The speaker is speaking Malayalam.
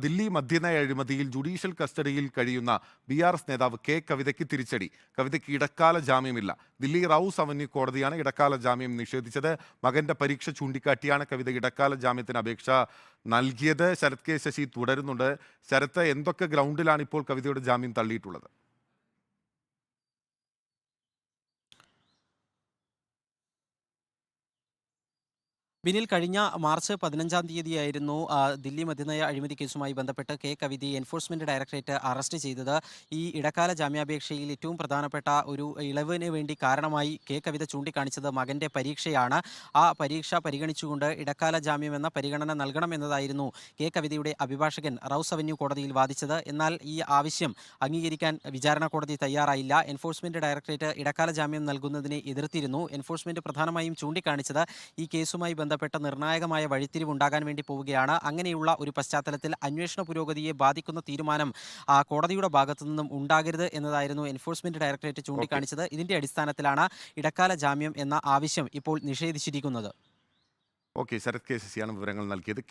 ദില്ലി മദ്യനയ അഴിമതിയിൽ ജുഡീഷ്യൽ കസ്റ്റഡിയിൽ കഴിയുന്ന BRS നേതാവ് കെ കവിതയ്ക്ക് തിരിച്ചടി. കവിതയ്ക്ക് ഇടക്കാല ജാമ്യമില്ല. ദില്ലി റൌസ് അവന്യൂ കോടതിയാണ് ഇടക്കാല ജാമ്യം നിഷേധിച്ചത്. മകന്റെ പരീക്ഷ ചൂണ്ടിക്കാട്ടിയാണ് കവിത ഇടക്കാല ജാമ്യത്തിന് അപേക്ഷ നൽകിയത്. ശരത് കെ ശശി തുടരുന്നുണ്ട്. ശരത്ത്, എന്തൊക്കെ ഗ്രൗണ്ടിലാണ് ഇപ്പോൾ കവിതയുടെ ജാമ്യം തള്ളിയിട്ടുള്ളത്? ബിനിൽ, കഴിഞ്ഞ മാർച്ച് 15-ാം തീയതിയായിരുന്നു ദില്ലി മദ്യനയ അഴിമതി കേസുമായി ബന്ധപ്പെട്ട് കെ കവിതയെ എൻഫോഴ്സ്മെന്റ് ഡയറക്ടറേറ്റ് അറസ്റ്റ് ചെയ്തത്. ഈ ഇടക്കാല ജാമ്യാപേക്ഷയിൽ ഏറ്റവും പ്രധാനപ്പെട്ട ഒരു ഇളവിന് വേണ്ടി കാരണമായി കെ കവിത ചൂണ്ടിക്കാണിച്ചത് മകന്റെ പരീക്ഷയാണ്. ആ പരീക്ഷ പരിഗണിച്ചുകൊണ്ട് ഇടക്കാല ജാമ്യം എന്ന പരിഗണന നൽകണമെന്നതായിരുന്നു കെ കവിതയുടെ അഭിഭാഷകൻ റൌസ് അവന്യൂ കോടതിയിൽ വാദിച്ചത്. എന്നാൽ ഈ ആവശ്യം അംഗീകരിക്കാൻ വിചാരണ കോടതി തയ്യാറായില്ല. എൻഫോഴ്സ്മെന്റ് ഡയറക്ടറേറ്റ് ഇടക്കാല ജാമ്യം നൽകുന്നതിനെ എതിർത്തിരുന്നു. എൻഫോഴ്സ്മെന്റ് പ്രധാനമായും ചൂണ്ടിക്കാണിച്ചത് ഈ കേസുമായി ബന്ധപ്പെട്ട നിർണായകമായ വഴിത്തിരിവുണ്ടാകാൻ വേണ്ടി പോവുകയാണ്. അങ്ങനെയുള്ള ഒരു പശ്ചാത്തലത്തിൽ അന്വേഷണ പുരോഗതിയെ ബാധിക്കുന്ന തീരുമാനം കോടതിയുടെ ഭാഗത്തു നിന്നും ഉണ്ടാകരുത് എന്നതായിരുന്നു എൻഫോഴ്സ്മെന്റ് ഡയറക്ടറേറ്റ് ചൂണ്ടിക്കാണിച്ചത്. ഇതിന്റെ അടിസ്ഥാനത്തിലാണ് ഇടക്കാല ജാമ്യം എന്ന ആവശ്യം ഇപ്പോൾ നിഷേധിച്ചിരിക്കുന്നത്. ശരത് കെ ശശിയാണ് വിവരങ്ങൾ നൽകിയത്.